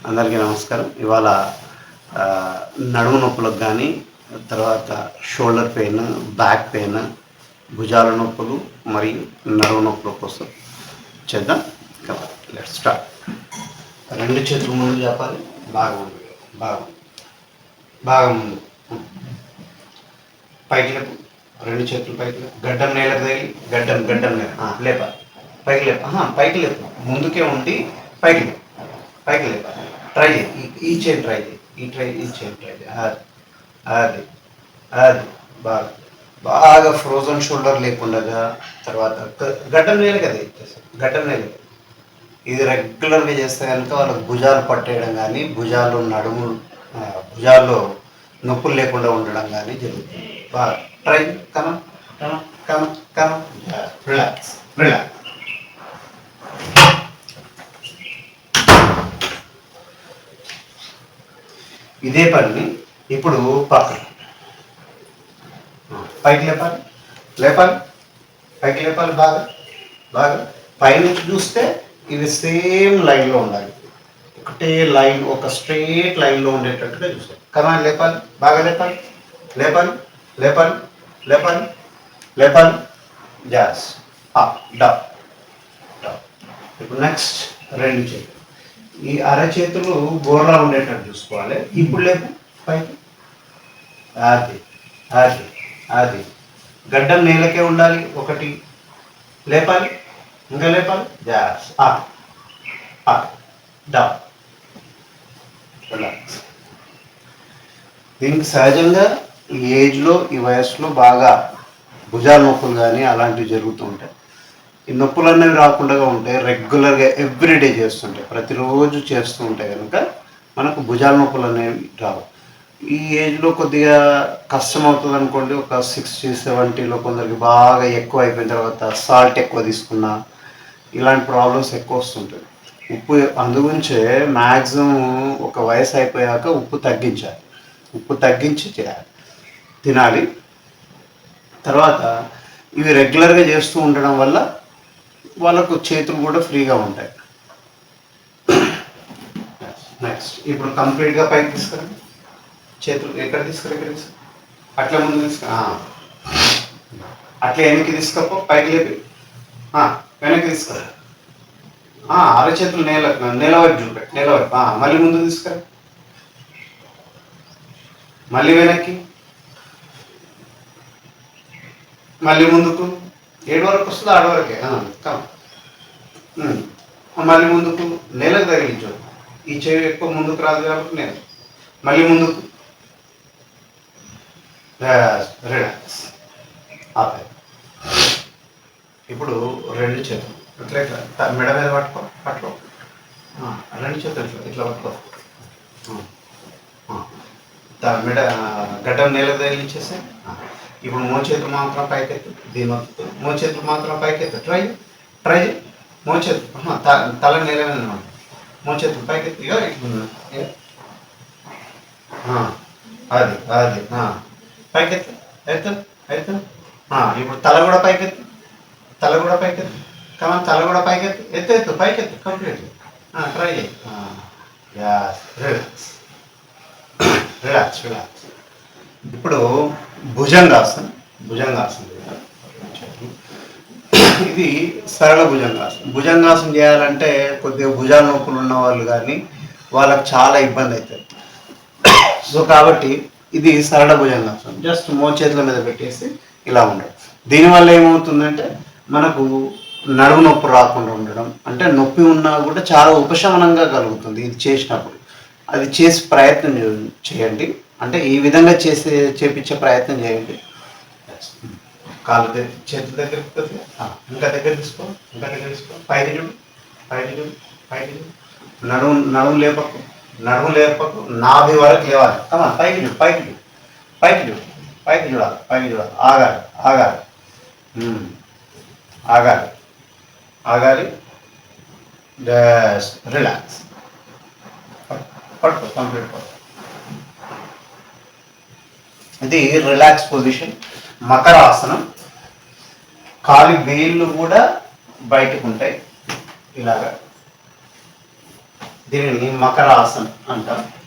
అందరికీ నమస్కారం. ఇవాళ నడుము నొప్పులకు కానీ, తర్వాత షోల్డర్ పెయిన్, బ్యాక్ పెయిన్, భుజాల నొప్పులు మరియు నడుము నొప్పుల కోసం చేద్దాం. Let's start. రెండు చేతులు ముందు చెప్పాలి. బాగా ముందు, బాగా బాగా ముందు. పైకి లేపు. రెండు చేతులు పైకి లేపు. గడ్డం నేలకు తగిలి, గడ్డం నేల లేపాలి. పైకి లేపు. పైకి లేపు. ముందుకే ఉండి పైకి లేపు. పైకి లేపాలి. ట్రై చేయి. ఈ చైన్ ట్రై చేయి. ఈ చైన్ ట్రై చేయి. అది అది బాగా బాగా ఫ్రోజన్ షోల్డర్ లేకుండా, తర్వాత గడ్డం నేల కదా గడ్డం నేల. ఇది రెగ్యులర్గా చేస్తే కనుక వాళ్ళకి భుజాలు పట్టేయడం కానీ, భుజాల్లో నొప్పులు లేకుండా ఉండడం కానీ జరుగుతుంది. బాగా ట్రై. Comma relax. ఇదే పని ఇప్పుడు పక్కన పైకి లేపాలి. పైకి లేపాలి. బాగా పైనుంచి చూస్తే ఇది సేమ్ లైన్లో ఉండాలి. ఒకటే లైన్, ఒక స్ట్రైట్ లైన్లో ఉండేటట్టుగా చూస్తాం. కమాండ్ లేపాలి. బాగా లేపాలి. జాస్ డౌన్. ఇప్పుడు నెక్స్ట్ రెండు చేతులు, ఈ అరచేతులు గోర్లా ఉండేటట్టు చూసుకోవాలి. ఇప్పుడు లేపు పైకి. అది గడ్డం నేలకే ఉండాలి. ఒకటి లేపాలి. ఇంకా లేపాలి. జాస్ డౌన్. దీనికి సహజంగా ఈ ఏజ్లో, ఈ వయసులో బాగా భుజాల నొప్పులు కానీ అలాంటివి జరుగుతూ ఉంటాయి. ఈ నొప్పులు అనేవి రాకుండా ఉంటే రెగ్యులర్గా ఎవ్రీడే చేస్తుంటాయి, ప్రతిరోజు చేస్తూ ఉంటే కనుక మనకు భుజాల నొప్పులు అనేవి రావు. ఈ ఏజ్లో కొద్దిగా కష్టం అవుతుంది అనుకోండి. ఒక 60-70లో కొందరికి బాగా ఎక్కువ అయిపోయిన తర్వాత సాల్ట్ ఎక్కువ తీసుకున్నా ఇలాంటి ప్రాబ్లమ్స్ ఎక్కువ వస్తుంటాయి. ఉప్పు అందుగురించే మ్యాక్సిమం ఒక వయసు అయిపోయాక ఉప్పు తగ్గించి తినాలి. తర్వాత ఇవి రెగ్యులర్గా చేస్తూ ఉండడం వల్ల వాళ్ళకు చేతులు కూడా ఫ్రీగా ఉంటాయి. నెక్స్ట్ ఇప్పుడు కంప్లీట్గా పైకి తీసుకురండి. చేతులు ఎక్కడ తీసుకురా, అట్లా ముందు అట్లా వెనక్కి తీసుకోపో. పైకి లేపి వెనక్కి తీసుకురా. అరచేతులు నేల వైపు చూపెట్టి, మళ్ళీ ముందు తీసుకురా. మళ్ళీ వెనక్కి, మళ్ళీ ముందుకు. ఏడు వరకు వస్తుందో ఆడు వరకే. మళ్ళీ ముందుకు. నేలకు తగిలించు. ఈ చెవి ఎక్కువ ముందుకు రాదు కాబట్టి నేను మళ్ళీ ముందుకు. రిలాక్స్. ఇప్పుడు రెండు చేతులు ఇట్లా మెడ మీద పట్టుకో. రెండు చేతులు ఇట్లా పట్టుకో. మెడ గడ్డం నేలకు తగిలించేసి ఇప్పుడు మోచేతులు మాత్రం పైకెత్తు. దీని మోచేతులు మాత్రం పైకెత్తు. ట్రై చేయి. మోచేతులు తల నేల మీద అనమాట. మోచేతులు పైకెత్తు. అది పైకెత్తు. ఎత్తు. ఇప్పుడు తల కూడా పైకెత్తు. కమన్ తల కూడా పైకెత్తు. ఎత్తు పైకెత్తు కంప్లీట్. ట్రై చేయి. రిలాక్స్. ఇప్పుడు భుజంగాసనం. ఇది సరళ భుజంగాసనం చేయాలంటే కొద్దిగా భుజాల నొప్పులు ఉన్న వాళ్ళు కానీ వాళ్ళకి చాలా ఇబ్బంది అవుతుంది. సో కాబట్టి ఇది సరళ భుజంగాసనం. జస్ట్ మోచేతుల మీద పెట్టేసి ఇలా ఉండడం. దీనివల్ల ఏమవుతుందంటే మనకు నడుము నొప్పి రాకుండా ఉండడం, అంటే నొప్పి ఉన్నా కూడా చాలా ఉపశమనంగా కలుగుతుంది ఇది చేసినప్పుడు. అది చేసి ప్రయత్నం చేయండి. అంటే ఈ విధంగా చేపించే ప్రయత్నం చేయండి. కాళ్ళు చేతుల దగ్గర ఇంకా దగ్గర తీసుకో. పైకి చూడు. నడుము లేపకు. నాభి వరకు లేవాలి. పైకి చూడాలి. ఆగాలి. రిలాక్స్. పడుకో. కంప్లీట్ పడుకో. ఇది రిలాక్స్ పొజిషన్. మకరాసనం. కాలి వేళ్ళు కూడా బయటకు ఉంటాయి. ఇలాగా దీనిని మకరాసన్ అంటారు.